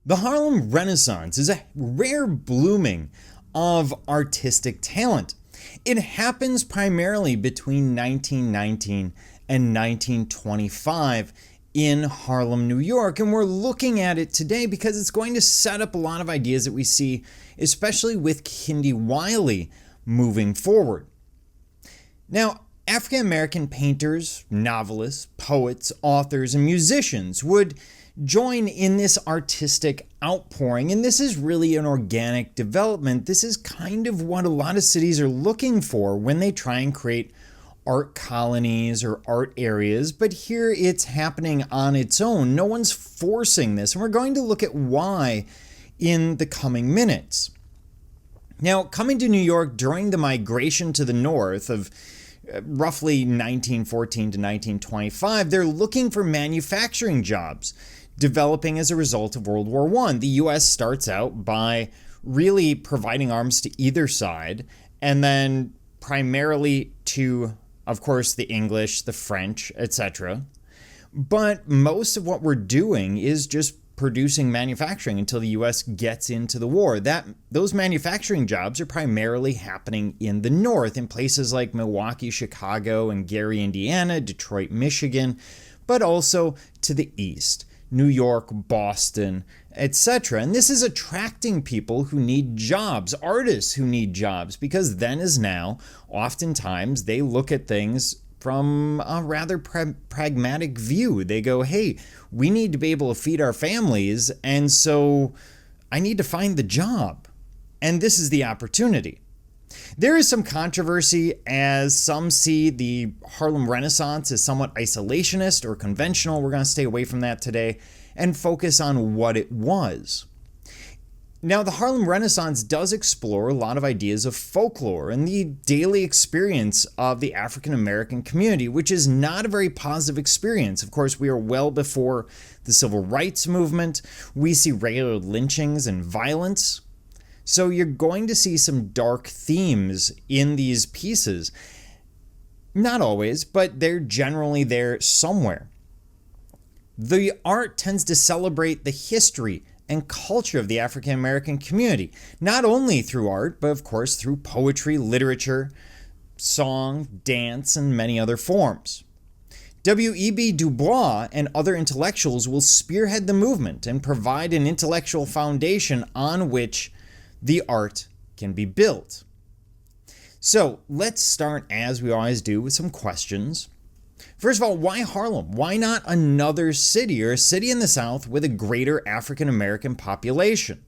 The Harlem Renaissance is a rare blooming of artistic talent. It happens primarily between 1919 and 1925 in Harlem, New York, and we're looking at it today because it's going to set up a lot of ideas that we see, especially with Kehinde Wiley moving forward. Now, African American painters, novelists, poets, authors, and musicians would join in this artistic outpouring, and this is really an organic development. This is kind of what a lot of cities are looking for when they try and create art colonies or art areas, but here it's happening on its own. No one's forcing this, and we're going to look at why in the coming minutes. Now, coming to New York during the migration to the north of roughly 1914 to 1925, they're looking for manufacturing jobs developing as a result of World War I. The U.S. starts out by really providing arms to either side, and then primarily to, of course, the English, the French, etc. But most of what we're doing is just producing manufacturing until the U.S. gets into the war. Those manufacturing jobs are primarily happening in the north, in places like Milwaukee, Chicago, and Gary, Indiana, Detroit, Michigan, but also to the east. New York, Boston, etc. And this is attracting people who need jobs, artists who need jobs, because then as now, oftentimes they look at things from a rather pragmatic view. They go, hey, we need to be able to feed our families, and so I need to find the job. And this is the opportunity. There is some controversy as some see the Harlem Renaissance as somewhat isolationist or conventional. We're going to stay away from that today and focus on what it was. Now, the Harlem Renaissance does explore a lot of ideas of folklore and the daily experience of the African American community, which is not a very positive experience. Of course, we are well before the Civil Rights Movement. We see regular lynchings and violence. So you're going to see some dark themes in these pieces. Not always, but they're generally there somewhere. The art tends to celebrate the history and culture of the African American community, not only through art, but of course through poetry, literature, song, dance, and many other forms. W.E.B. Du Bois and other intellectuals will spearhead the movement and provide an intellectual foundation on which the art can be built. So let's start, as we always do, with some questions. First of all, why Harlem? Why not another city or a city in the South with a greater African American population?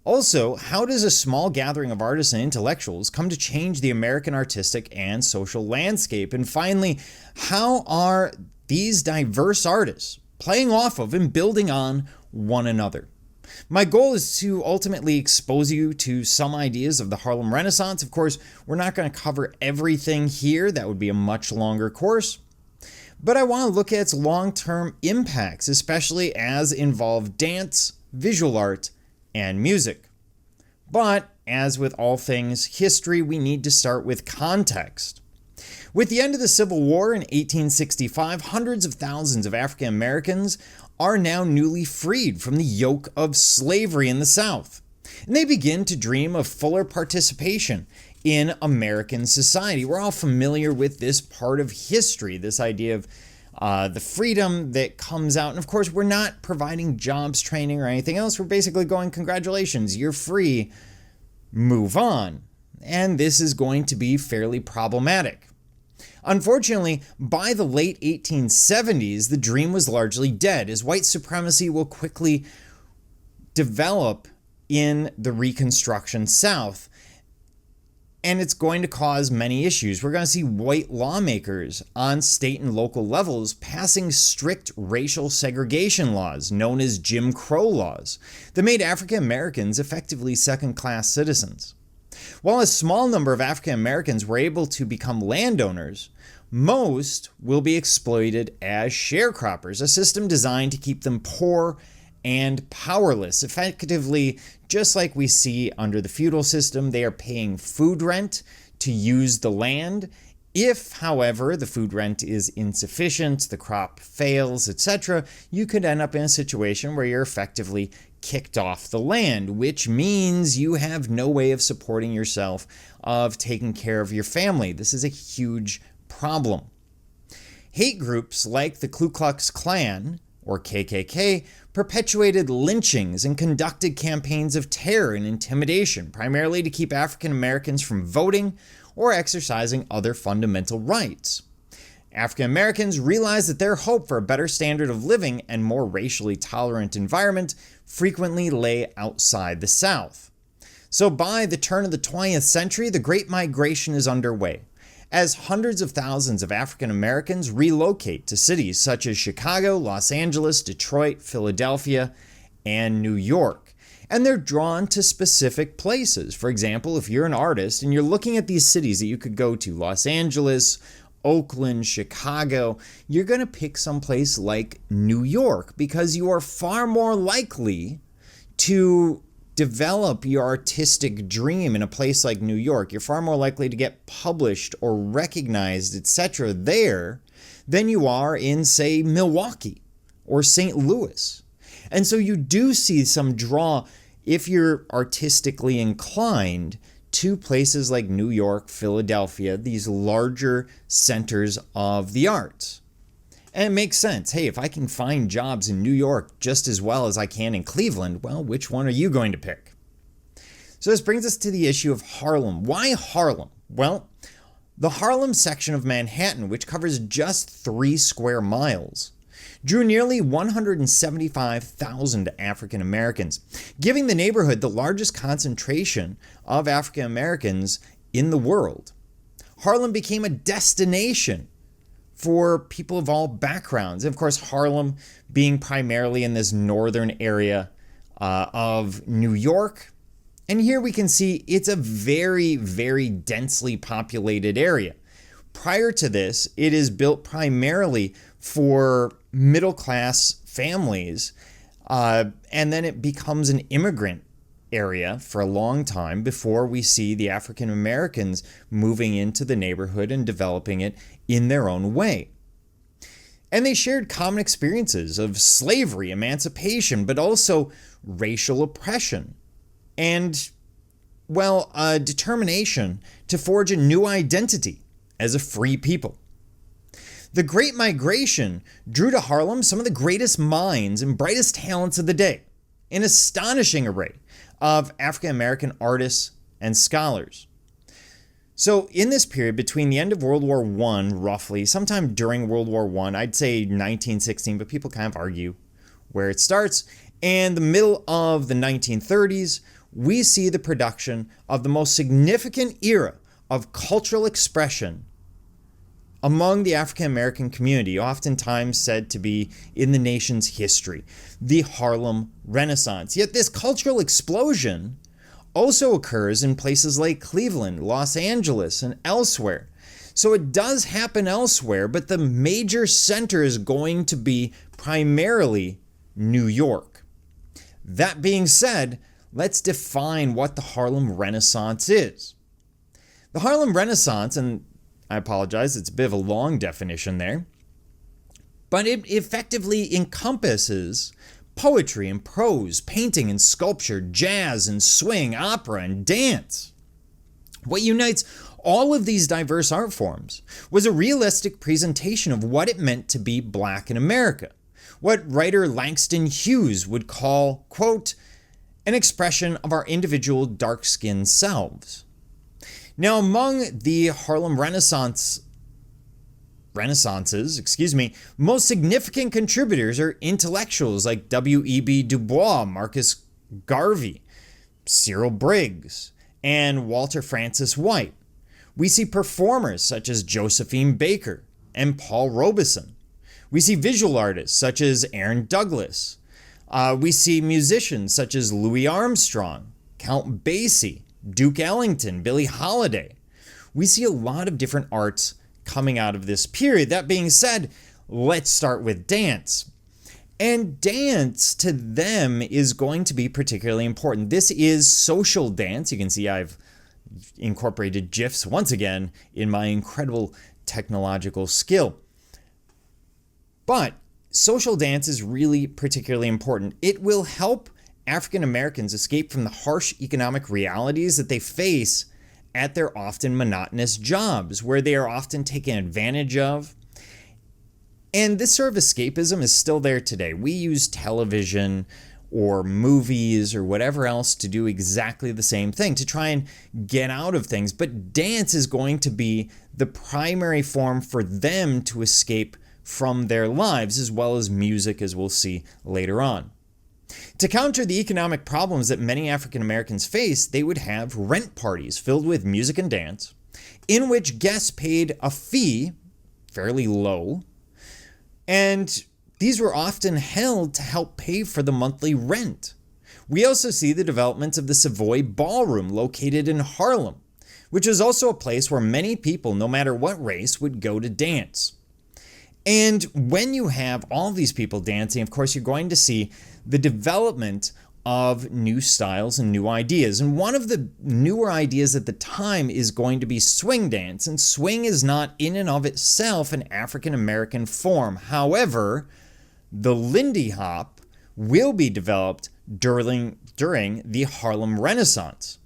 Also, how does a small gathering of artists and intellectuals come to change the American artistic and social landscape? And finally, how are these diverse artists playing off of and building on one another? My goal is to ultimately expose you to some ideas of the Harlem Renaissance. Of course, we're not going to cover everything here. That would be a much longer course. But I want to look at its long-term impacts, especially as involve dance, visual art, and music. But as with all things history, we need to start with context. With the end of the Civil War in 1865, hundreds of thousands of African Americans are now newly freed from the yoke of slavery in the South. And they begin to dream of fuller participation in American society. We're all familiar with this part of history, this idea of the freedom that comes out. And of course, we're not providing jobs training or anything else. We're basically going, congratulations, you're free, move on. And this is going to be fairly problematic. Unfortunately, by the late 1870s, the dream was largely dead, as white supremacy will quickly develop in the Reconstruction South. And it's going to cause many issues. We're going to see white lawmakers on state and local levels passing strict racial segregation laws, known as Jim Crow laws, that made African Americans effectively second-class citizens. While a small number of African Americans were able to become landowners, most will be exploited as sharecroppers, a system designed to keep them poor and powerless. Effectively, just like we see under the feudal system, they are paying food rent to use the land If, however, the food rent is insufficient, the crop fails, etc., you could end up in a situation where you're effectively kicked off the land, which means you have no way of supporting yourself, of taking care of your family. This is a huge problem. Hate groups like the Ku Klux Klan, or KKK, perpetuated lynchings and conducted campaigns of terror and intimidation, primarily to keep African Americans from voting or exercising other fundamental rights. African Americans realized that their hope for a better standard of living and more racially tolerant environment frequently lay outside the South. So by the turn of the 20th century, the Great Migration is underway, as hundreds of thousands of African Americans relocate to cities such as Chicago, Los Angeles, Detroit, Philadelphia, and New York. And they're drawn to specific places. For example, if you're an artist and you're looking at these cities that you could go to, Los Angeles, Oakland, Chicago, you're going to pick someplace like New York because you are far more likely to develop your artistic dream in a place like New York. You're far more likely to get published or recognized, etc. there than you are in, say, Milwaukee or St. Louis. And so you do see some draw, if you're artistically inclined, to places like New York, Philadelphia, these larger centers of the arts. And it makes sense. Hey, if I can find jobs in New York just as well as I can in Cleveland, well, which one are you going to pick? So this brings us to the issue of Harlem. Why Harlem? Well, the Harlem section of Manhattan, which covers just 3 square miles, drew nearly 175,000 African Americans, giving the neighborhood the largest concentration of African Americans in the world. Harlem became a destination for people of all backgrounds. And of course, Harlem being primarily in this northern area of New York. And here we can see it's a very, very densely populated area. Prior to this, it is built primarily for middle-class families, and then it becomes an immigrant area for a long time before we see the African Americans moving into the neighborhood and developing it in their own way. And they shared common experiences of slavery, emancipation, but also racial oppression and, well, a determination to forge a new identity as a free people. The Great Migration drew to Harlem some of the greatest minds and brightest talents of the day, an astonishing array of African American artists and scholars. So in this period between the end of World War I, roughly, sometime during World War I, I'd say 1916, but people kind of argue where it starts, and the middle of the 1930s, we see the production of the most significant era of cultural expression among the African American community, oftentimes said to be in the nation's history, the Harlem Renaissance. Yet this cultural explosion also occurs in places like Cleveland, Los Angeles, and elsewhere. So it does happen elsewhere, but the major center is going to be primarily New York. That being said, let's define what the Harlem Renaissance is. The Harlem Renaissance, and I apologize, it's a bit of a long definition there, but it effectively encompasses poetry and prose, painting and sculpture, jazz and swing, opera and dance. What unites all of these diverse art forms was a realistic presentation of what it meant to be Black in America, what writer Langston Hughes would call, quote, an expression of our individual dark-skinned selves. Now, among the Harlem Renaissances, most significant contributors are intellectuals like W.E.B. Du Bois, Marcus Garvey, Cyril Briggs, and Walter Francis White. We see performers such as Josephine Baker and Paul Robeson. We see visual artists such as Aaron Douglas. We see musicians such as Louis Armstrong, Count Basie, Duke Ellington, Billie Holiday. We see a lot of different arts coming out of this period. That being said, let's start with dance. And dance to them is going to be particularly important. This is social dance. You can see I've incorporated GIFs once again in my incredible technological skill. But social dance is really particularly important. It will help African Americans escape from the harsh economic realities that they face at their often monotonous jobs, where they are often taken advantage of. And this sort of escapism is still there today. We use television or movies or whatever else to do exactly the same thing, to try and get out of things. But dance is going to be the primary form for them to escape from their lives, as well as music, as we'll see later on. To counter the economic problems that many African Americans face, they would have rent parties filled with music and dance, in which guests paid a fee, fairly low, and these were often held to help pay for the monthly rent. We also see the development of the Savoy Ballroom located in Harlem, which is also a place where many people, no matter what race, would go to dance. And when you have all these people dancing, of course, you're going to see the development of new styles and new ideas. And one of the newer ideas at the time is going to be swing dance. And swing is not in and of itself an African American form. However, the Lindy Hop will be developed during the Harlem Renaissance.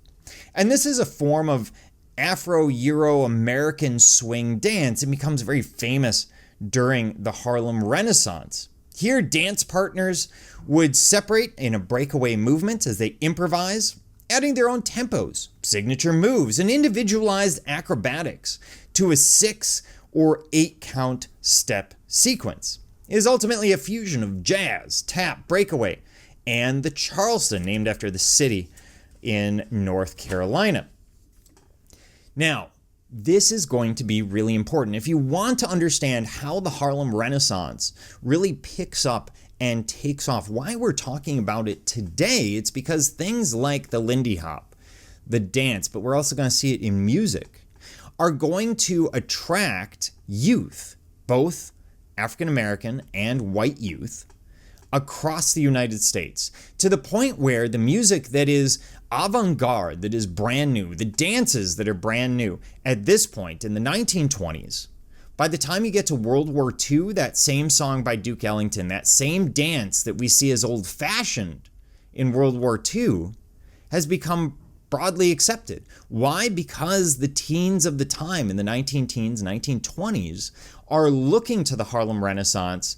And this is a form of Afro-Euro-American swing dance. It becomes very famous during the Harlem Renaissance. Here, dance partners would separate in a breakaway movement as they improvise, adding their own tempos, signature moves, and individualized acrobatics to a 6 or 8 count step sequence. It is ultimately a fusion of jazz, tap, breakaway, and the Charleston, named after the city in North Carolina. Now, this is going to be really important. If you want to understand how the Harlem Renaissance really picks up and takes off, why we're talking about it today, it's because things like the Lindy Hop, the dance, but we're also going to see it in music, are going to attract youth, both African American and white youth, across the United States, to the point where the music that is avant-garde, that is brand new, the dances that are brand new at this point in the 1920s, by the time you get to World War II, that same song by Duke Ellington, that same dance that we see as old-fashioned in World War II, has become broadly accepted. Why? Because the teens of the time, in the 19-teens, 1920s, are looking to the Harlem Renaissance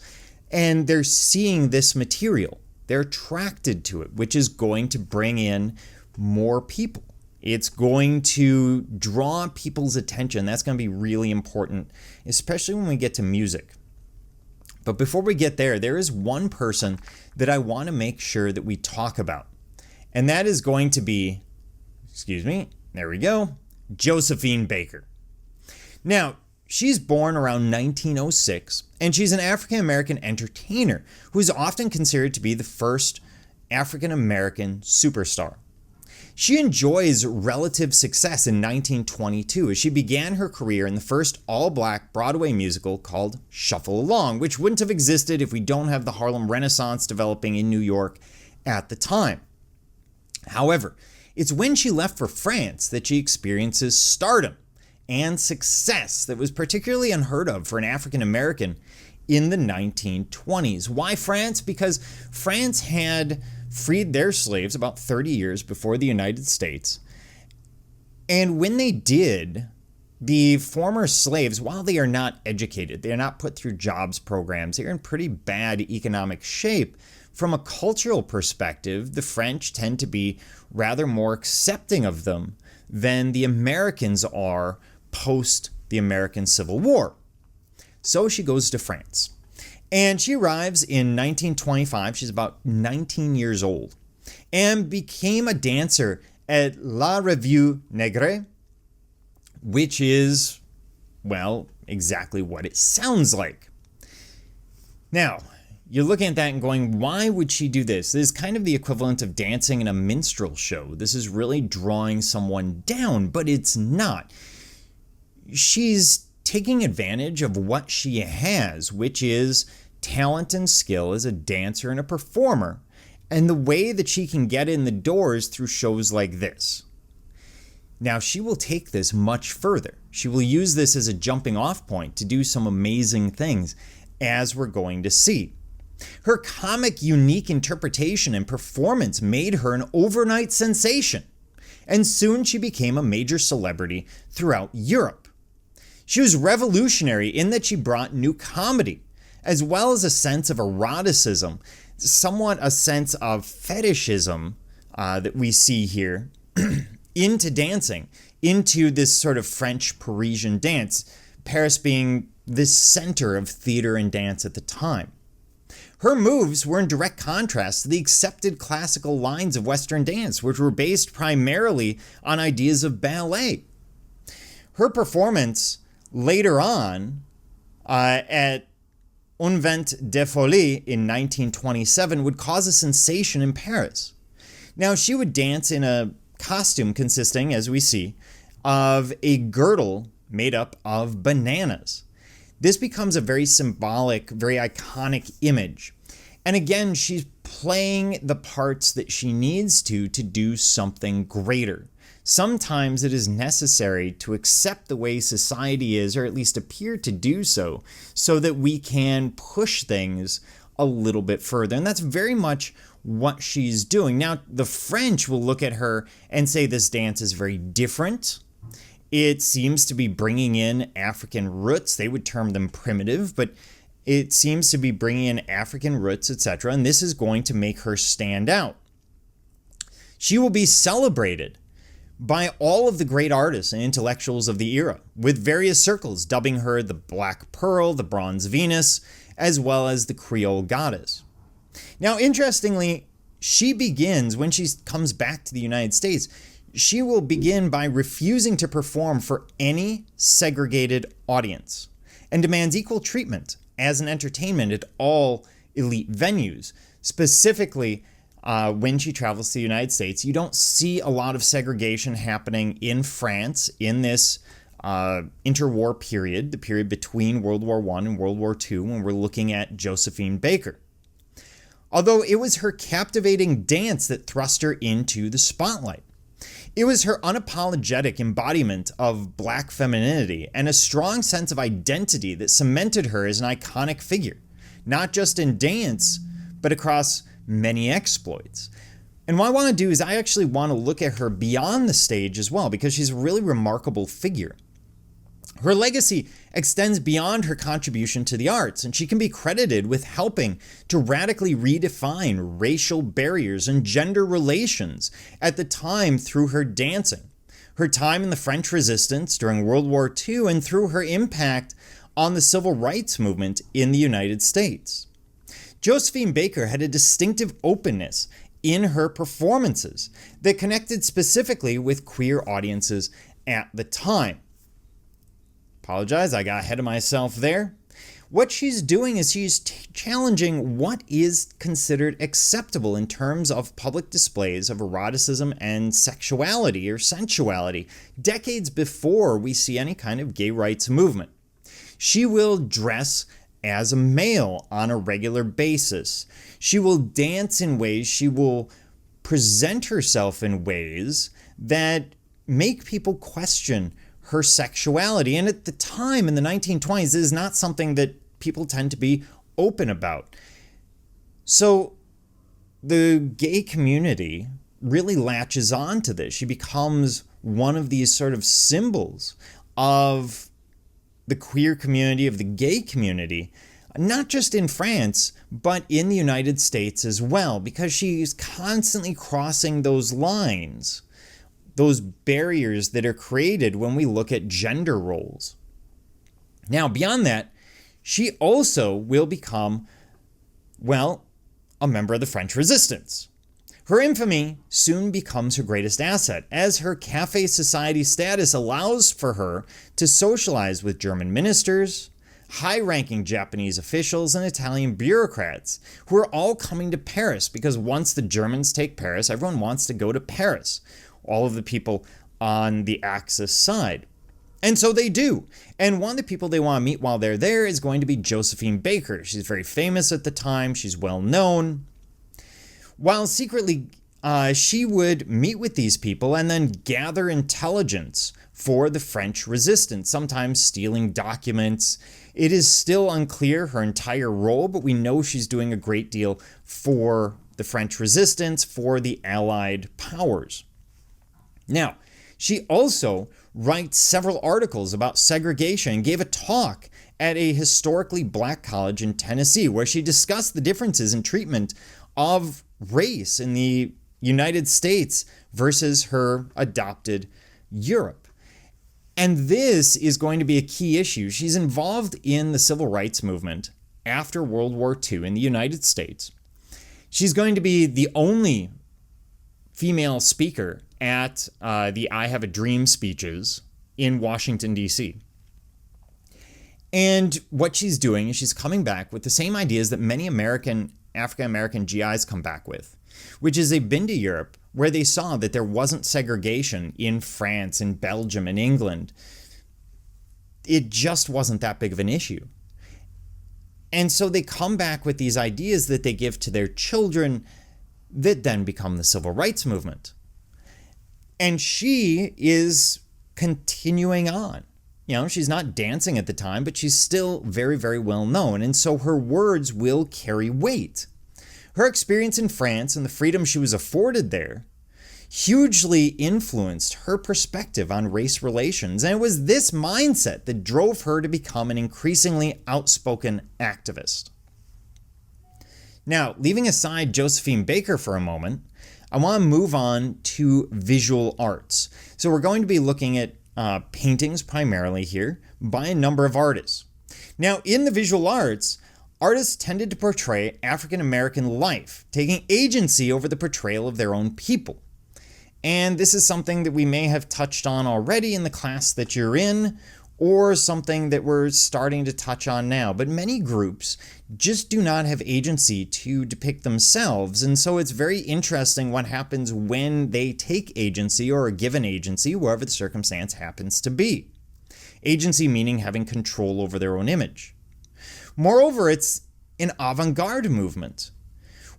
and they're seeing this material. They're attracted to it, which is going to bring in more people. It's going to draw people's attention. That's going to be really important, especially when we get to music. But before we get there, there is one person that I want to make sure that we talk about. And that is going to be, there we go, Josephine Baker. Now, she's born around 1906, and she's an African-American entertainer who is often considered to be the first African-American superstar. She enjoys relative success in 1922 as she began her career in the first all-black Broadway musical called Shuffle Along, which wouldn't have existed if we don't have the Harlem Renaissance developing in New York at the time. However, it's when she left for France that she experiences stardom and success that was particularly unheard of for an African American in the 1920s. Why France? Because France had freed their slaves about 30 years before the United States. And when they did, the former slaves, while they are not educated, they are not put through jobs programs, they're in pretty bad economic shape. From a cultural perspective, the French tend to be rather more accepting of them than the Americans are post the American Civil War. So she goes to France. And she arrives in 1925. She's about 19 years old and became a dancer at La Revue Negre, which is, well, exactly what it sounds like. Now, you're looking at that and going, why would she do this? This is kind of the equivalent of dancing in a minstrel show. This is really drawing someone down, but it's not. She's taking advantage of what she has, which is talent and skill as a dancer and a performer, and the way that she can get in the doors through shows like this. Now, she will take this much further. She will use this as a jumping off point to do some amazing things, as we're going to see. Her comic, unique interpretation and performance made her an overnight sensation, and soon she became a major celebrity throughout Europe. She was revolutionary in that she brought new comedy, as well as a sense of eroticism, somewhat a sense of fetishism that we see here, into dancing, into this sort of French Parisian dance, Paris being the center of theater and dance at the time. Her moves were in direct contrast to the accepted classical lines of Western dance, which were based primarily on ideas of ballet. Her performance later on at Un Vent de Folie in 1927 would cause a sensation in Paris. Now, she would dance in a costume consisting, as we see, of a girdle made up of bananas. This becomes a very symbolic, very iconic image. And again, she's playing the parts that she needs to do something greater. Sometimes it is necessary to accept the way society is, or at least appear to do so that we can push things a little bit further. And that's very much what she's doing. Now, the French will look at her and say this dance is very different. It seems to be bringing in African roots. They would term them primitive, but it seems to be bringing in African roots, etc. And this is going to make her stand out. She will be celebrated by all of the great artists and intellectuals of the era, with various circles dubbing her the Black Pearl, the Bronze Venus, as well as the Creole Goddess. Now, interestingly, she begins, when she comes back to the United States, she will begin by refusing to perform for any segregated audience and demands equal treatment as an entertainment at all elite venues. Specifically, when she travels to the United States, you don't see a lot of segregation happening in France in this interwar period, the period between World War I and World War II, when we're looking at Josephine Baker. Although it was her captivating dance that thrust her into the spotlight. It was her unapologetic embodiment of Black femininity and a strong sense of identity that cemented her as an iconic figure, not just in dance, but across many exploits. And what I want to do is I actually want to look at her beyond the stage as well, because she's a really remarkable figure. Her legacy extends beyond her contribution to the arts, and she can be credited with helping to radically redefine racial barriers and gender relations at the time through her dancing, her time in the French Resistance during World War II, and through her impact on the civil rights movement in the United States. Josephine Baker had a distinctive openness in her performances that connected specifically with queer audiences at the time. Apologize, I got ahead of myself there. What she's doing is she's challenging what is considered acceptable in terms of public displays of eroticism and sexuality or sensuality, decades before we see any kind of gay rights movement. She will dress as a male on a regular basis. She will dance in ways, she will present herself in ways that make people question her sexuality. And at the time, in the 1920s, this is not something that people tend to be open about. So the gay community really latches on to this. She becomes one of these sort of symbols of the queer community, of the gay community, not just in France, but in the United States as well, because she's constantly crossing those lines, those barriers that are created when we look at gender roles. Now, beyond that, she also will become, well, a member of the French Resistance. Her infamy soon becomes her greatest asset, as her café society status allows for her to socialize with German ministers, high-ranking Japanese officials, and Italian bureaucrats, who are all coming to Paris, because once the Germans take Paris, everyone wants to go to Paris. All of the people on the Axis side. And so they do. And one of the people they want to meet while they're there is going to be Josephine Baker. She's very famous at the time. She's well known. While secretly she would meet with these people and then gather intelligence for the French resistance, sometimes stealing documents. It is still unclear her entire role, but we know she's doing a great deal for the French resistance, for the Allied powers. Now, she also writes several articles about segregation and gave a talk at a historically black college in Tennessee where she discussed the differences in treatment of race in the United States versus her adopted Europe. And this is going to be a key issue. She's involved in the civil rights movement after World War II in the United States. She's going to be the only female speaker at the I Have a Dream speeches in Washington, D.C. And what she's doing is she's coming back with the same ideas that many African-American GIs come back with, which is they've been to Europe where they saw that there wasn't segregation in France and Belgium and England. It just wasn't that big of an issue. And so they come back with these ideas that they give to their children that then become the civil rights movement. And she is continuing on. You know, she's not dancing at the time, but she's still very, very well known. And so her words will carry weight. Her experience in France and the freedom she was afforded there hugely influenced her perspective on race relations. And it was this mindset that drove her to become an increasingly outspoken activist. Now, leaving aside Josephine Baker for a moment, I want to move on to visual arts. So we're going to be looking at paintings primarily here by a number of artists. Now, in the visual arts, artists tended to portray African American life, taking agency over the portrayal of their own people. And this is something that we may have touched on already in the class that you're in, or something that we're starting to touch on now. But many groups just do not have agency to depict themselves. And so it's very interesting what happens when they take agency or are given agency, wherever the circumstance happens to be. Agency meaning having control over their own image. Moreover, it's an avant-garde movement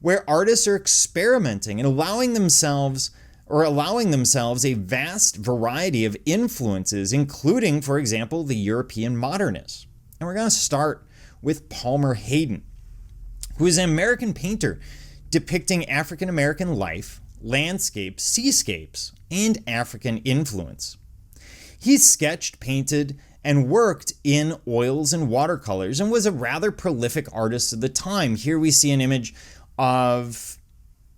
where artists are experimenting and allowing themselves a vast variety of influences, including, for example, the European modernists. And we're going to start with Palmer Hayden, who is an American painter depicting African American life, landscapes, seascapes, and African influence. He sketched, painted, and worked in oils and watercolors and was a rather prolific artist of the time. Here we see an image of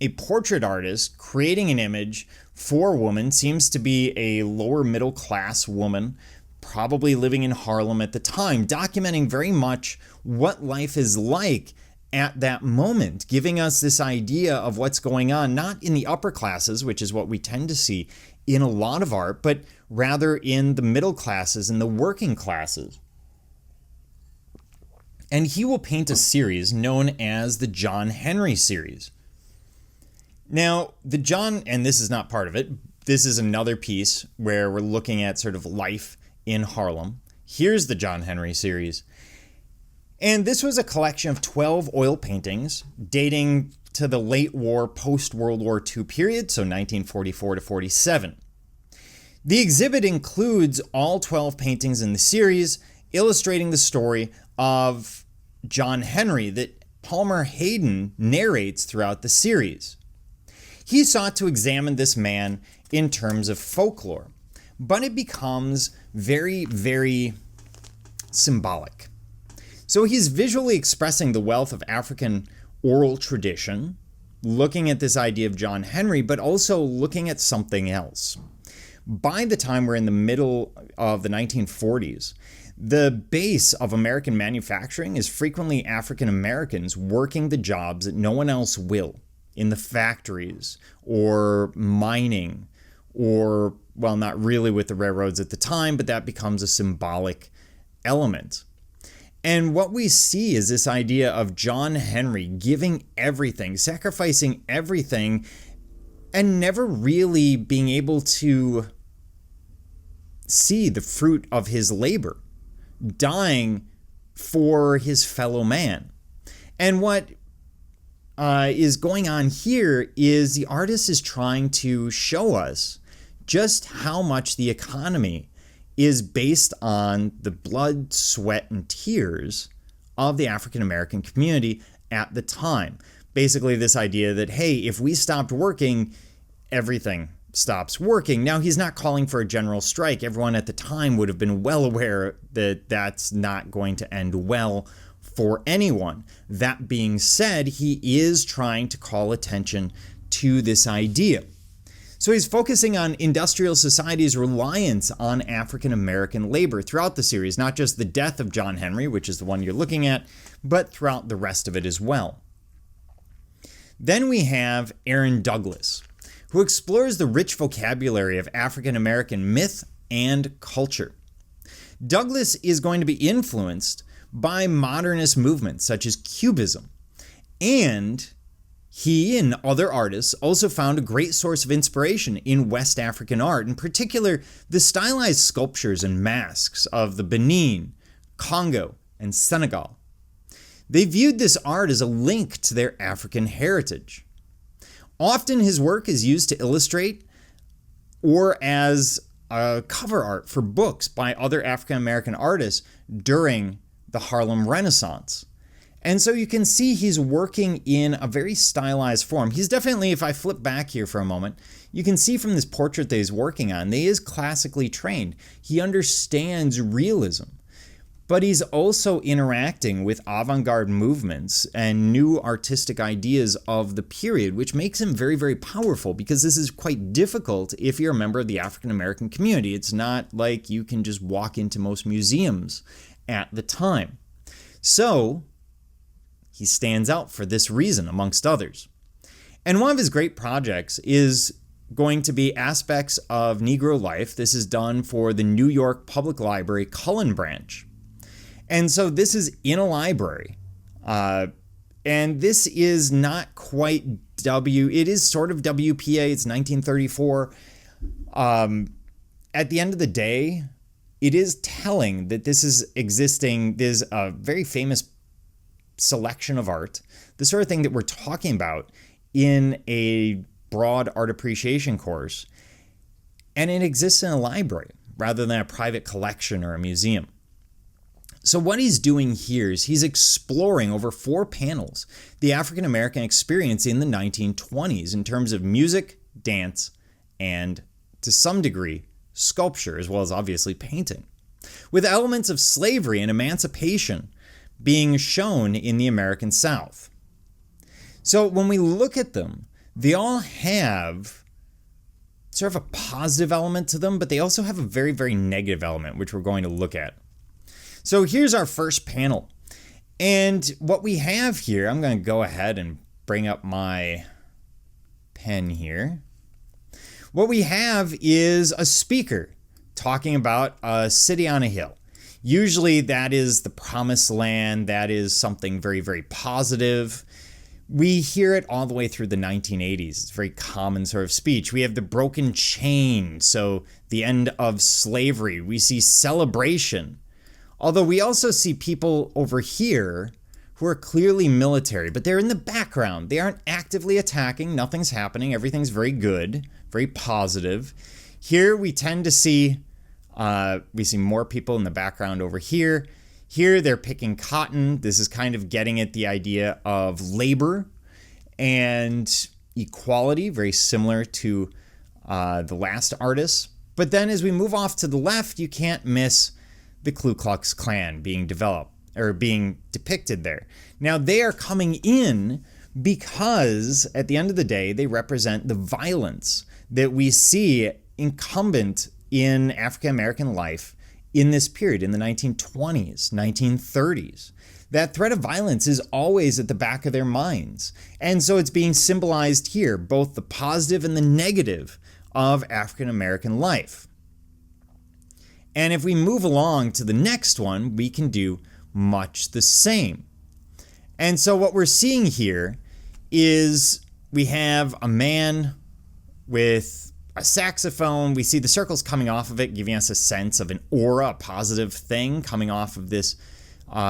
a portrait artist creating an image for a woman, seems to be a lower middle class woman, probably living in Harlem at the time, documenting very much what life is like at that moment, giving us this idea of what's going on, not in the upper classes, which is what we tend to see in a lot of art, but rather in the middle classes and the working classes. And he will paint a series known as the John Henry series. Now, and this is not part of it, this is another piece where we're looking at sort of life in Harlem. Here's the John Henry series. And this was a collection of 12 oil paintings dating to the late war, post-World War II period, so 1944 to 47. The exhibit includes all 12 paintings in the series, illustrating the story of John Henry that Palmer Hayden narrates throughout the series. He sought to examine this man in terms of folklore, but it becomes very, very symbolic. So he's visually expressing the wealth of African oral tradition, looking at this idea of John Henry, but also looking at something else. By the time we're in the middle of the 1940s, the base of American manufacturing is frequently African Americans working the jobs that no one else will, in the factories or mining or, well, not really with the railroads at the time, but that becomes a symbolic element. And what we see is this idea of John Henry giving everything, sacrificing everything, and never really being able to see the fruit of his labor, dying for his fellow man. And what is going on here is the artist is trying to show us just how much the economy is based on the blood, sweat, and tears of the African American community at the time. Basically, this idea that, hey, if we stopped working, everything stops working. Now, he's not calling for a general strike. Everyone at the time would have been well aware that that's not going to end well for anyone. That being said, he is trying to call attention to this idea. So he's focusing on industrial society's reliance on African American labor throughout the series, not just the death of John Henry, which is the one you're looking at, but throughout the rest of it as well. Then we have Aaron Douglas, who explores the rich vocabulary of African American myth and culture. Douglas is going to be influenced by modernist movements such as Cubism, and he and other artists also found a great source of inspiration in West African art, in particular the stylized sculptures and masks of the Benin, Congo, and Senegal. They viewed this art as a link to their African heritage. Often his work is used to illustrate or as a cover art for books by other African American artists during the Harlem Renaissance. And so you can see he's working in a very stylized form. He's definitely, if I flip back here for a moment, you can see from this portrait that he's working on, that he is classically trained. He understands realism, but he's also interacting with avant-garde movements and new artistic ideas of the period, which makes him very, very powerful, because this is quite difficult if you're a member of the African American community. It's not like you can just walk into most museums at the time. So he stands out for this reason, amongst others. And one of his great projects is going to be aspects of Negro life. This is done for the New York Public Library Cullen branch. And so this is in a library. And this is not quite it is sort of WPA. It's 1934. At the end of the day, it is telling that this is existing. There's a very famous selection of art, the sort of thing that we're talking about in a broad art appreciation course, and it exists in a library rather than a private collection or a museum. So what he's doing here is he's exploring over 4 panels the African American experience in the 1920s in terms of music, dance, and to some degree sculpture, as well as obviously painting, with elements of slavery and emancipation being shown in the American South. So when we look at them, they all have sort of a positive element to them, but they also have a very, very negative element, which we're going to look at. So here's our first panel. And what we have here, I'm going to go ahead and bring up my pen here. What we have is a speaker talking about a city on a hill. Usually that is the promised land. That is something very, very positive. We hear it all the way through the 1980s. It's a very common sort of speech. We have the broken chain, so the end of slavery. We see celebration. Although we also see people over here who are clearly military, but they're in the background. They aren't actively attacking. Nothing's happening. Everything's very good, very positive. Here we tend to see we see more people in the background over here. Here they're picking cotton. This is kind of getting at the idea of labor and equality, very similar to the last artist. But then as we move off to the left, you can't miss the Ku Klux Klan being developed or being depicted there. Now they are coming in because at the end of the day, they represent the violence that we see incumbent in African American life in this period, in the 1920s, 1930s. That threat of violence is always at the back of their minds. And so it's being symbolized here, both the positive and the negative of African American life. And if we move along to the next one, we can do much the same. And so what we're seeing here is we have a man with a saxophone. We see the circles coming off of it, giving us a sense of an aura, a positive thing coming off of this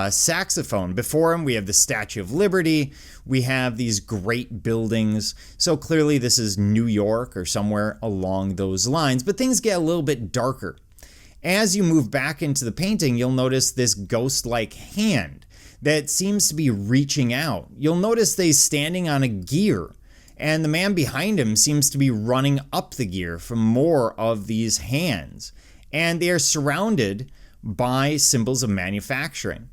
saxophone. Before him, we have the Statue of Liberty. We have these great buildings. So clearly this is New York or somewhere along those lines, but things get a little bit darker. As you move back into the painting, you'll notice this ghost-like hand that seems to be reaching out. You'll notice that he's standing on a gear, and the man behind him seems to be running up the gear for more of these hands. And they are surrounded by symbols of manufacturing.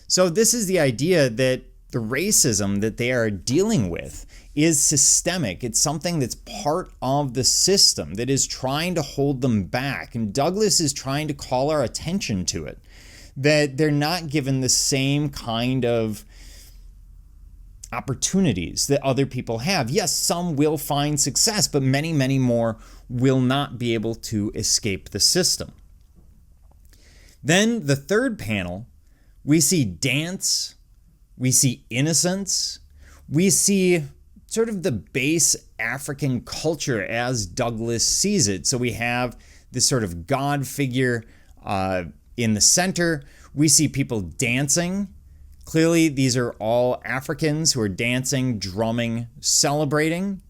So this is the idea that the racism that they are dealing with is systemic. It's something that's part of the system that is trying to hold them back. And Douglas is trying to call our attention to it, that they're not given the same kind of opportunities that other people have. Yes, some will find success, but many, many more will not be able to escape the system. Then the third panel, we see dance, we see innocence, we see sort of the base African culture as Douglas sees it. So we have this sort of God figure in the center. We see people dancing. Clearly, these are all Africans who are dancing, drumming, celebrating.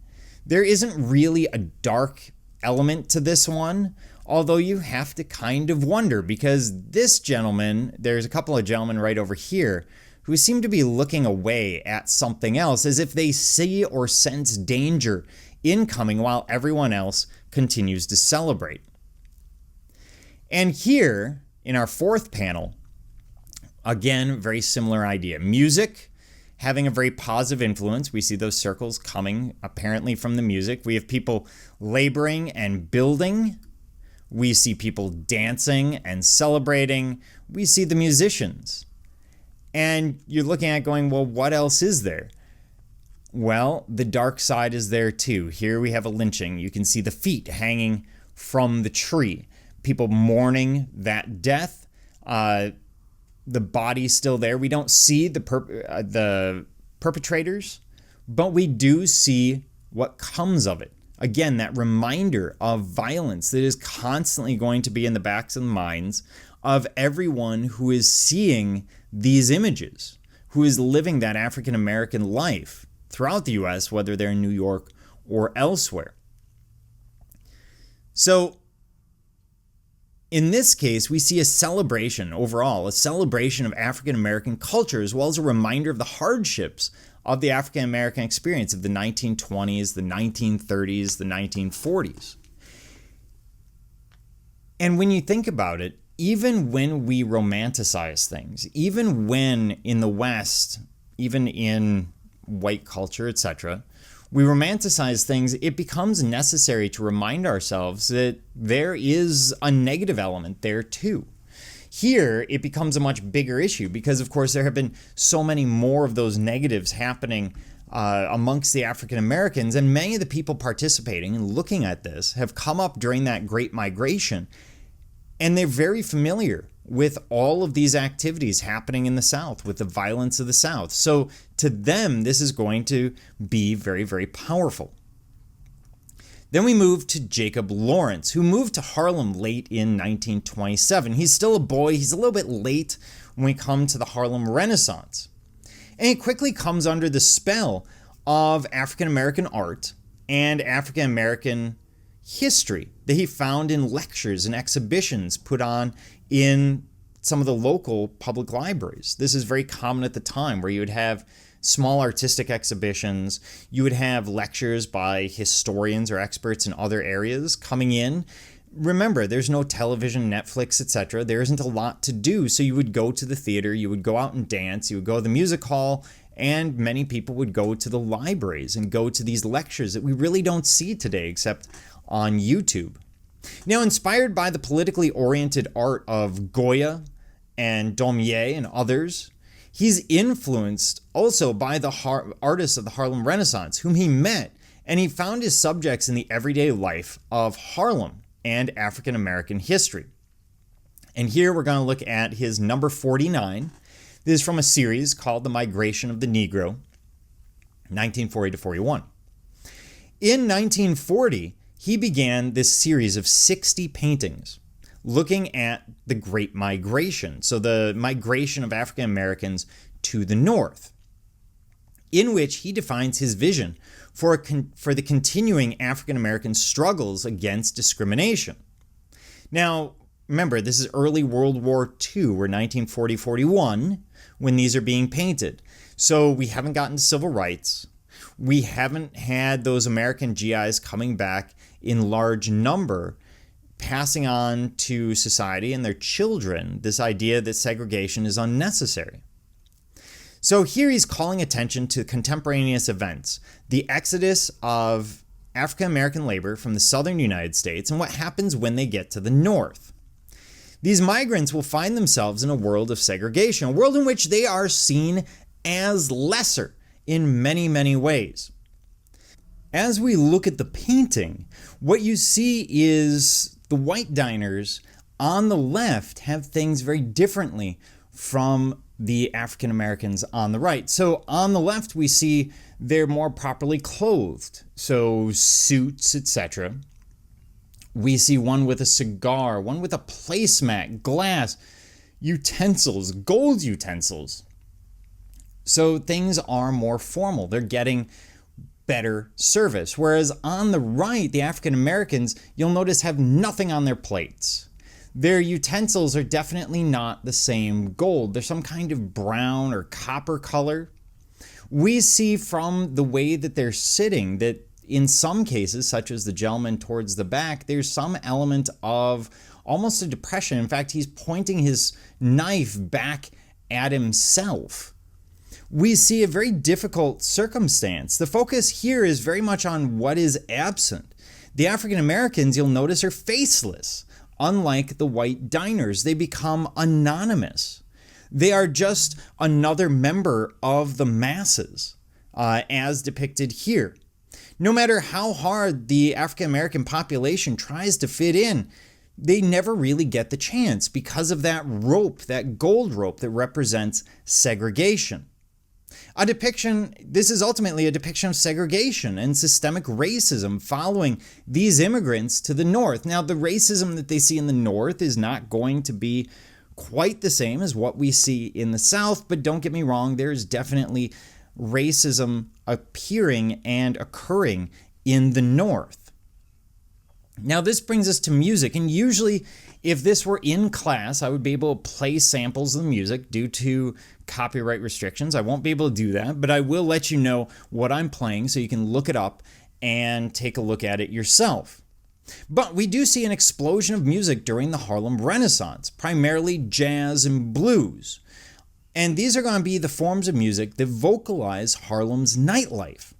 There isn't really a dark element to this one, although you have to kind of wonder, because this gentleman, there's a couple of gentlemen right over here who seem to be looking away at something else as if they see or sense danger incoming while everyone else continues to celebrate. And here in our fourth panel, again, very similar idea. Music having a very positive influence. We see those circles coming apparently from the music. We have people laboring and building. We see people dancing and celebrating. We see the musicians. And you're looking at going, well, what else is there? Well, the dark side is there too. Here we have a lynching. You can see the feet hanging from the tree. People mourning that death. The body's still there. We don't see the perpetrators, but we do see what comes of it. Again, that reminder of violence that is constantly going to be in the backs and minds of everyone who is seeing these images, who is living that African American life throughout the US, whether they're in New York or elsewhere. So in this case, we see a celebration overall, a celebration of African American culture, as well as a reminder of the hardships of the African American experience of the 1920s, the 1930s, the 1940s. And when you think about it, even when we romanticize things, even when in the West, even in white culture, etc., we romanticize things, it becomes necessary to remind ourselves that there is a negative element there too. Here, it becomes a much bigger issue because, of course, there have been so many more of those negatives happening amongst the African Americans, and many of the people participating and looking at this have come up during that Great Migration, and they're very familiar with all of these activities happening in the South, with the violence of the South. So to them, this is going to be very, very powerful. Then we move to Jacob Lawrence, who moved to Harlem late in 1927. He's still a boy. He's a little bit late when we come to the Harlem Renaissance. And he quickly comes under the spell of African American art and African American history that he found in lectures and exhibitions put on in some of the local public libraries. This is very common at the time, where you would have small artistic exhibitions, you would have lectures by historians or experts in other areas coming in. Remember, there's no television, Netflix, etc. There isn't a lot to do, so you would go to the theater, you would go out and dance, you would go to the music hall, and many people would go to the libraries and go to these lectures that we really don't see today except on YouTube. Now, inspired by the politically oriented art of Goya and Daumier and others, he's influenced also by the artists of the Harlem Renaissance, whom he met, and he found his subjects in the everyday life of Harlem and African American history. And here we're going to look at his number 49. This is from a series called The Migration of the Negro, 1940 to 41. In 1940, he began this series of 60 paintings, looking at the Great Migration, so the migration of African Americans to the North, in which he defines his vision for the continuing African American struggles against discrimination. Now, remember, this is early World War II, or 1940-41, when these are being painted. So we haven't gotten to civil rights. We haven't had those American GIs coming back in large number, passing on to society and their children this idea that segregation is unnecessary. So here he's calling attention to contemporaneous events, the exodus of African American labor from the southern United States and what happens when they get to the North. These migrants will find themselves in a world of segregation, a world in which they are seen as lesser in many, many ways. As we look at the painting, what you see is the white diners on the left have things very differently from the African Americans on the right. So on the left, we see they're more properly clothed, so suits, etc. We see one with a cigar, one with a placemat, glass, utensils, gold utensils. So things are more formal. They're getting better service. Whereas on the right, the African Americans, you'll notice, have nothing on their plates. Their utensils are definitely not the same gold. They're some kind of brown or copper color. We see from the way that they're sitting that in some cases, such as the gentleman towards the back, there's some element of almost a depression. In fact, he's pointing his knife back at himself. We see a very difficult circumstance. The focus here is very much on what is absent. The African Americans, you'll notice, are faceless. Unlike the white diners, they become anonymous. They are just another member of the masses, as depicted here. No matter how hard the African American population tries to fit in, they never really get the chance because of that rope, that gold rope that represents segregation. This is ultimately a depiction of segregation and systemic racism following these immigrants to the North. Now, the racism that they see in the North is not going to be quite the same as what we see in the South, but don't get me wrong, there's definitely racism appearing and occurring in the North. Now, this brings us to music, and usually if this were in class, I would be able to play samples of the music due to copyright restrictions. I won't be able to do that, but I will let you know what I'm playing so you can look it up and take a look at it yourself. But we do see an explosion of music during the Harlem Renaissance, primarily jazz and blues. And these are going to be the forms of music that vocalize Harlem's nightlife.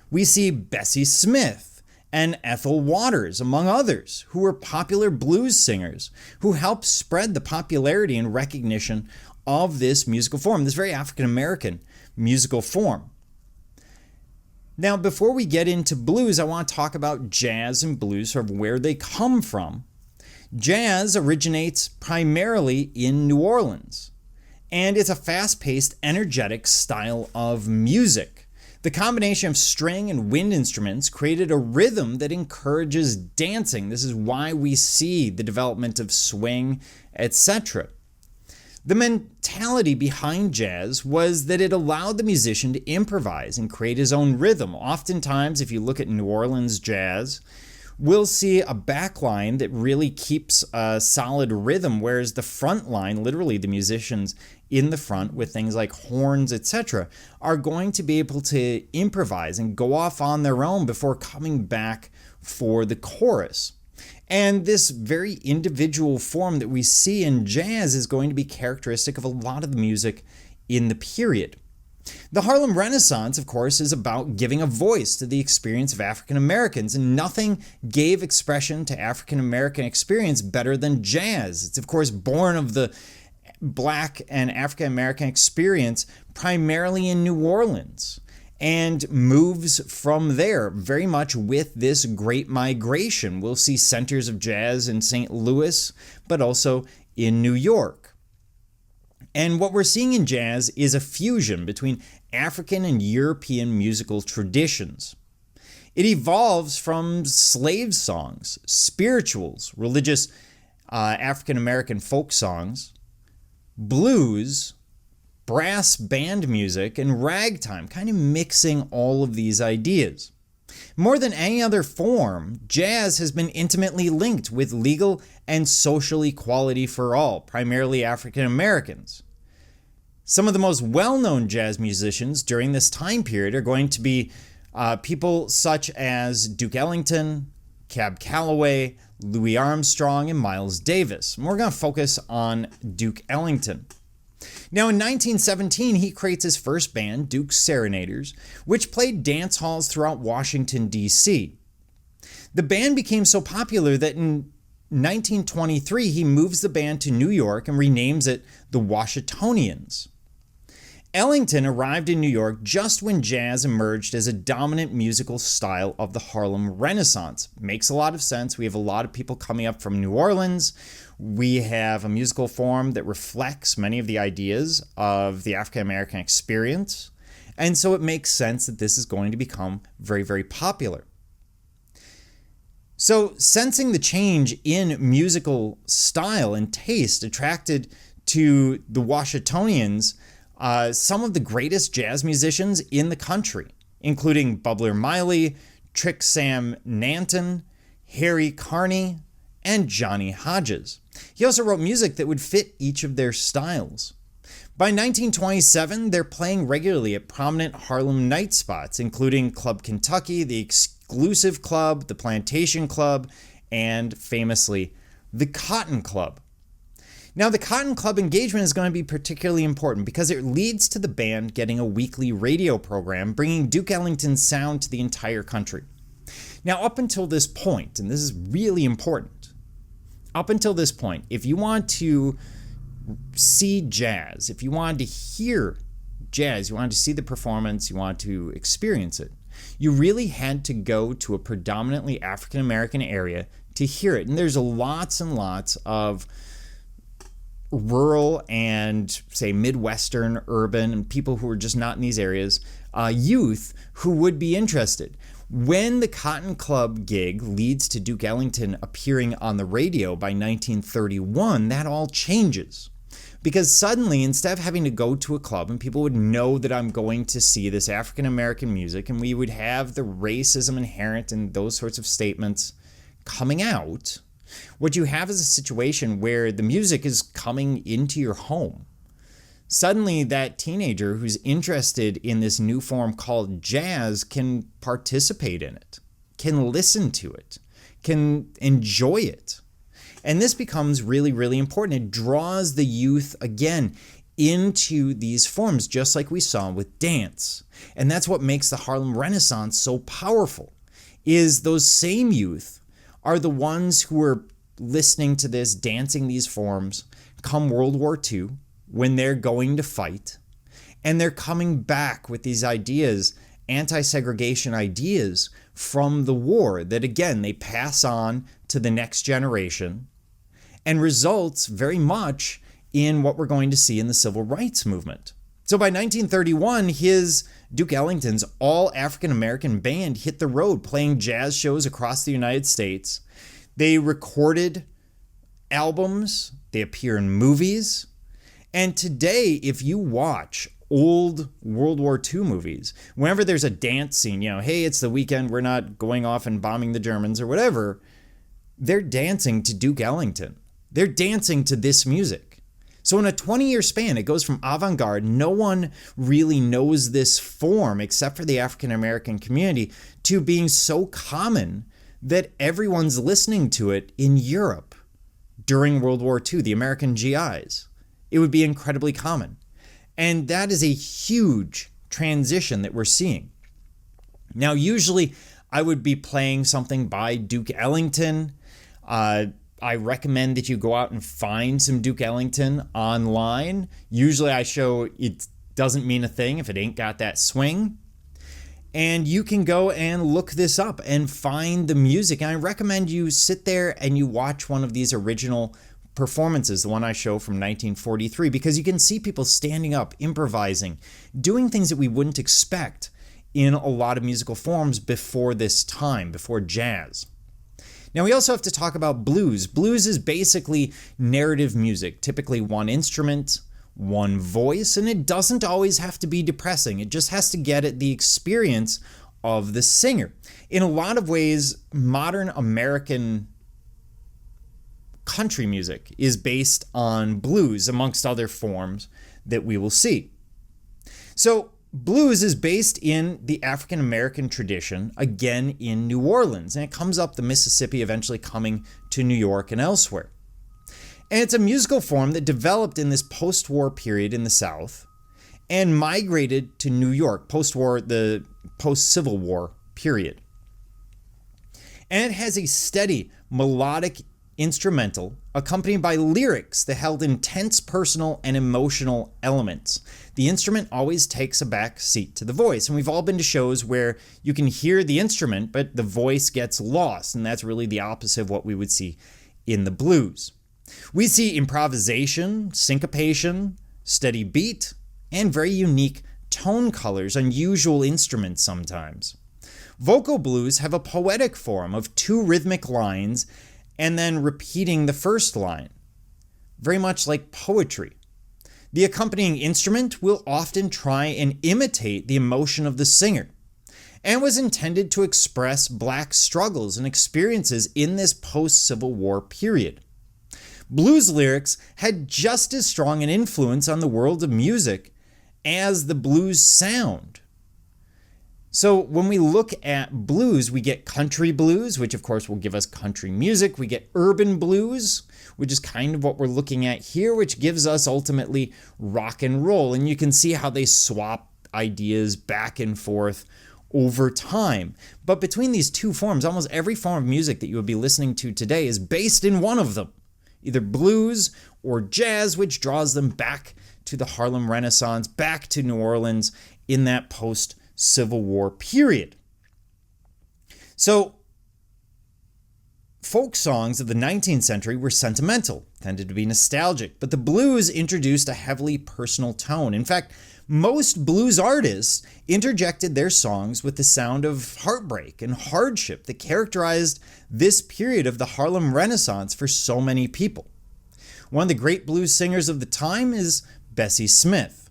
We see Bessie Smith and Ethel Waters, among others, who were popular blues singers who helped spread the popularity and recognition of this musical form, this very African American musical form. Now, before we get into blues, I want to talk about jazz and blues, sort of where they come from. Jazz originates primarily in New Orleans, and it's a fast-paced, energetic style of music. The combination of string and wind instruments created a rhythm that encourages dancing. This is why we see the development of swing, etc. The mentality behind jazz was that it allowed the musician to improvise and create his own rhythm. Oftentimes, if you look at New Orleans jazz, we'll see a back line that really keeps a solid rhythm, whereas the front line, literally the musicians in the front with things like horns, etc., are going to be able to improvise and go off on their own before coming back for the chorus. And this very individual form that we see in jazz is going to be characteristic of a lot of the music in the period. The Harlem Renaissance, of course, is about giving a voice to the experience of African Americans, and nothing gave expression to African American experience better than jazz. It's, of course, born of the Black and African American experience primarily in New Orleans, and moves from there very much with this Great Migration. We'll see centers of jazz in St. Louis, but also in New York. And what we're seeing in jazz is a fusion between African and European musical traditions. It evolves from slave songs, spirituals, religious African American folk songs, blues, brass band music, and ragtime, kind of mixing all of these ideas. More than any other form, jazz has been intimately linked with legal and social equality for all, primarily African Americans. Some of the most well-known jazz musicians during this time period are going to be people such as Duke Ellington, Cab Calloway, Louis Armstrong, and Miles Davis. And we're going to focus on Duke Ellington. Now, in 1917, he creates his first band, Duke's Serenaders, which played dance halls throughout Washington, D.C. The band became so popular that in 1923, he moves the band to New York and renames it the Washingtonians. Ellington arrived in New York just when jazz emerged as a dominant musical style of the Harlem Renaissance. Makes a lot of sense. We have a lot of people coming up from New Orleans. We have a musical form that reflects many of the ideas of the African American experience. And so it makes sense that this is going to become very, very popular. So, sensing the change in musical style and taste attracted to the Washingtonians some of the greatest jazz musicians in the country, including Bubler Miley, Trick Sam Nanton, Harry Carney, and Johnny Hodges. He also wrote music that would fit each of their styles. By 1927, they're playing regularly at prominent Harlem night spots, including Club Kentucky, the Exclusive Club, the Plantation Club, and famously, the Cotton Club. Now, the Cotton Club engagement is going to be particularly important because it leads to the band getting a weekly radio program, bringing Duke Ellington's sound to the entire country. Now, up until this point, and this is really important, up until this point, if you want to see jazz, if you wanted to hear jazz, you wanted to see the performance, you wanted to experience it, you really had to go to a predominantly African American area to hear it. And there's lots and lots of rural and, say, Midwestern, urban, and people who are just not in these areas, youth who would be interested. When the Cotton Club gig leads to Duke Ellington appearing on the radio by 1931, that all changes. Because suddenly, instead of having to go to a club and people would know that I'm going to see this African American music, and we would have the racism inherent in those sorts of statements coming out, what you have is a situation where the music is coming into your home. Suddenly, that teenager who's interested in this new form called jazz can participate in it, can listen to it, can enjoy it. And this becomes really, really important. It draws the youth, again, into these forms, just like we saw with dance. And that's what makes the Harlem Renaissance so powerful, is those same youth are the ones who are listening to this, dancing these forms, come World War II, when they're going to fight, and they're coming back with these ideas, anti-segregation ideas from the war that, again, they pass on to the next generation and results very much in what we're going to see in the civil rights movement. So by 1931, Duke Ellington's all African American band hit the road playing jazz shows across the United States. They recorded albums, they appear in movies, and today, if you watch old World War II movies, whenever there's a dance scene, hey, it's the weekend, we're not going off and bombing the Germans or whatever, they're dancing to Duke Ellington. They're dancing to this music. So in a 20-year span, it goes from avant-garde, no one really knows this form except for the African American community, to being so common that everyone's listening to it in Europe during World War II, the American GIs. It would be incredibly common. And that is a huge transition that we're seeing. Now, usually I would be playing something by Duke Ellington. I recommend that you go out and find some Duke Ellington online. Usually I show it doesn't mean a thing if it ain't got that swing. And you can go and look this up and find the music. And I recommend you sit there and you watch one of these original performances, the one I show from 1943, because you can see people standing up, improvising, doing things that we wouldn't expect in a lot of musical forms before this time, before jazz. Now, we also have to talk about blues. Blues is basically narrative music, typically one instrument, one voice, and it doesn't always have to be depressing. It just has to get at the experience of the singer. In a lot of ways, modern American country music is based on blues, amongst other forms that we will see. So, blues is based in the African American tradition, again in New Orleans, and it comes up the Mississippi, eventually coming to New York and elsewhere. And it's a musical form that developed in this post-war period in the South and migrated to New York, post-war, the post-Civil War period. And it has a steady melodic instrumental accompanied by lyrics that held intense personal and emotional elements. The instrument always takes a back seat to the voice, and we've all been to shows where you can hear the instrument, but the voice gets lost, and that's really the opposite of what we would see in the blues. We see improvisation, syncopation, steady beat, and very unique tone colors, unusual instruments sometimes. Vocal blues have a poetic form of two rhythmic lines and then repeating the first line, very much like poetry. The accompanying instrument will often try and imitate the emotion of the singer, and was intended to express Black struggles and experiences in this post-Civil War period. Blues lyrics had just as strong an influence on the world of music as the blues sound. So when we look at blues, we get country blues, which of course will give us country music. We get urban blues, which is kind of what we're looking at here, which gives us ultimately rock and roll. And you can see how they swap ideas back and forth over time. But between these two forms, almost every form of music that you would be listening to today is based in one of them, either blues or jazz, which draws them back to the Harlem Renaissance, back to New Orleans in that post-Civil War period. So, folk songs of the 19th century were sentimental, tended to be nostalgic, but the blues introduced a heavily personal tone. In fact, most blues artists interjected their songs with the sound of heartbreak and hardship that characterized this period of the Harlem Renaissance for so many people. One of the great blues singers of the time is Bessie Smith.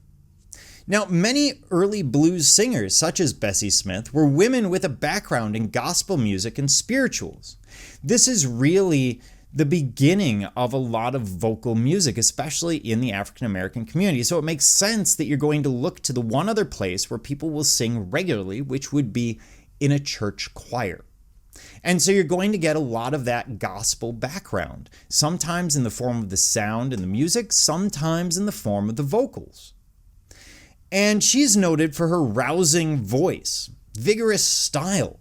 Now, many early blues singers, such as Bessie Smith, were women with a background in gospel music and spirituals. This is really the beginning of a lot of vocal music, especially in the African American community. So it makes sense that you're going to look to the one other place where people will sing regularly, which would be in a church choir. And so you're going to get a lot of that gospel background, sometimes in the form of the sound and the music, sometimes in the form of the vocals. And she's noted for her rousing voice, vigorous style.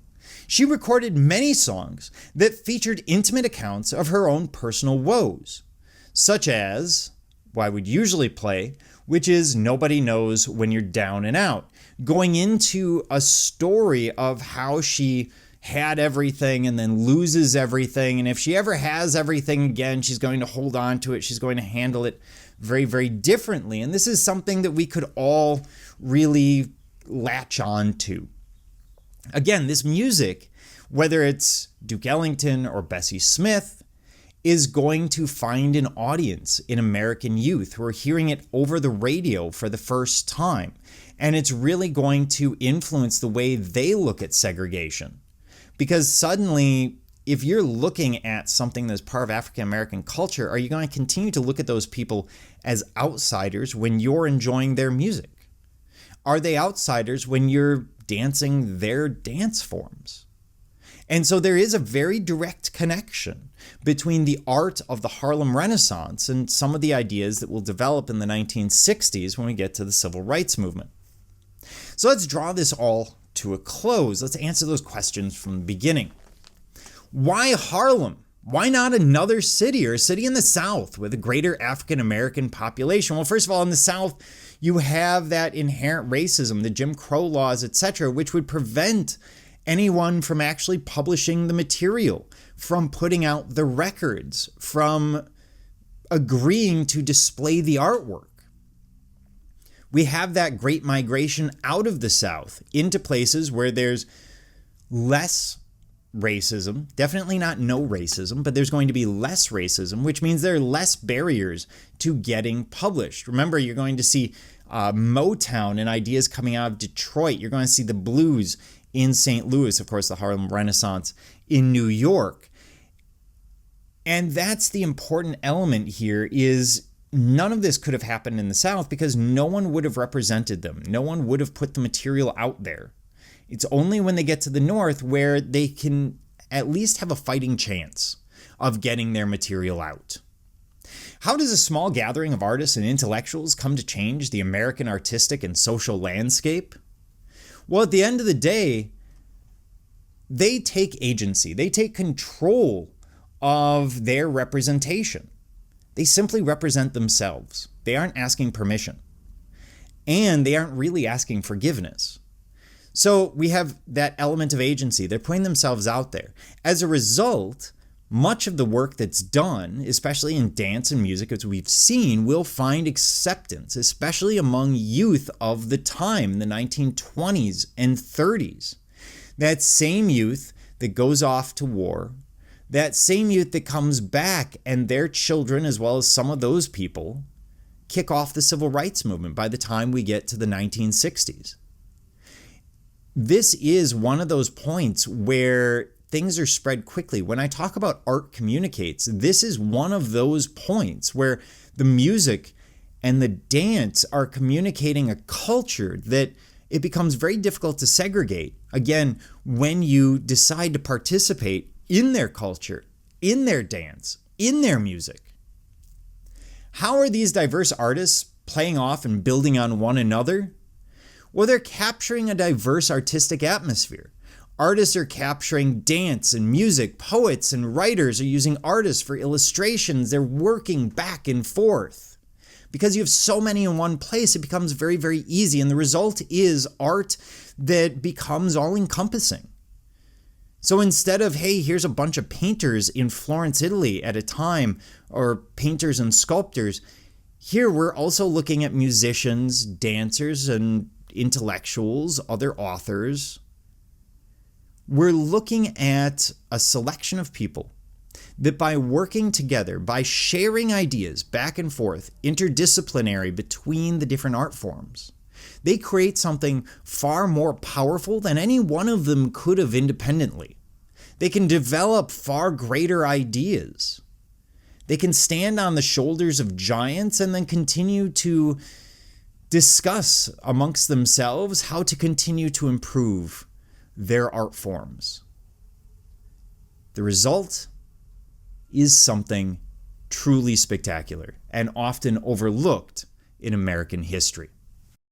She recorded many songs that featured intimate accounts of her own personal woes, such as what I would usually play, which is Nobody Knows When You're Down and Out, going into a story of how she had everything and then loses everything, and if she ever has everything again, she's going to hold on to it, she's going to handle it very, very differently. And this is something that we could all really latch on to. Again, this music, whether it's Duke Ellington or Bessie Smith, is going to find an audience in American youth who are hearing it over the radio for the first time. And it's really going to influence the way they look at segregation. Because suddenly, if you're looking at something that's part of African American culture, are you going to continue to look at those people as outsiders when you're enjoying their music? Are they outsiders when you're dancing their dance forms? And so there is a very direct connection between the art of the Harlem Renaissance and some of the ideas that will develop in the 1960s when we get to the Civil Rights Movement. So let's draw this all to a close. Let's answer those questions from the beginning. Why Harlem? Why not another city or a city in the South with a greater African American population? Well, first of all, in the South, you have that inherent racism, the Jim Crow laws, etc., which would prevent anyone from actually publishing the material, from putting out the records, from agreeing to display the artwork. We have that great migration out of the South into places where there's less racism, definitely not no racism, but there's going to be less racism, which means there are less barriers to getting published. Remember, you're going to see Motown and ideas coming out of Detroit. You're going to see the blues in St. Louis, of course, the Harlem Renaissance in New York. And that's the important element here is none of this could have happened in the South because no one would have represented them. No one would have put the material out there. It's only when they get to the North where they can at least have a fighting chance of getting their material out. How does a small gathering of artists and intellectuals come to change the American artistic and social landscape? Well, at the end of the day, they take agency. They take control of their representation. They simply represent themselves. They aren't asking permission. And they aren't really asking forgiveness. So we have that element of agency. They're putting themselves out there. As a result, much of the work that's done, especially in dance and music, as we've seen, will find acceptance, especially among youth of the time, the 1920s and 30s. That same youth that goes off to war, that same youth that comes back and their children, as well as some of those people, kick off the civil rights movement by the time we get to the 1960s. This is one of those points where things are spread quickly. When I talk about art communicates, this is one of those points where the music and the dance are communicating a culture that it becomes very difficult to segregate. Again, when you decide to participate in their culture, in their dance, in their music. How are these diverse artists playing off and building on one another? Well, they're capturing a diverse artistic atmosphere. Artists are capturing dance and music. Poets and writers are using artists for illustrations. They're working back and forth. Because you have so many in one place, it becomes very, very easy. And the result is art that becomes all-encompassing. So instead of, hey, here's a bunch of painters in Florence, Italy at a time, or painters and sculptors, here we're also looking at musicians, dancers, and intellectuals, other authors. We're looking at a selection of people that by working together, by sharing ideas back and forth, interdisciplinary between the different art forms, they create something far more powerful than any one of them could have independently. They can develop far greater ideas. They can stand on the shoulders of giants and then continue to discuss amongst themselves how to continue to improve their art forms. The result is something truly spectacular and often overlooked in American history.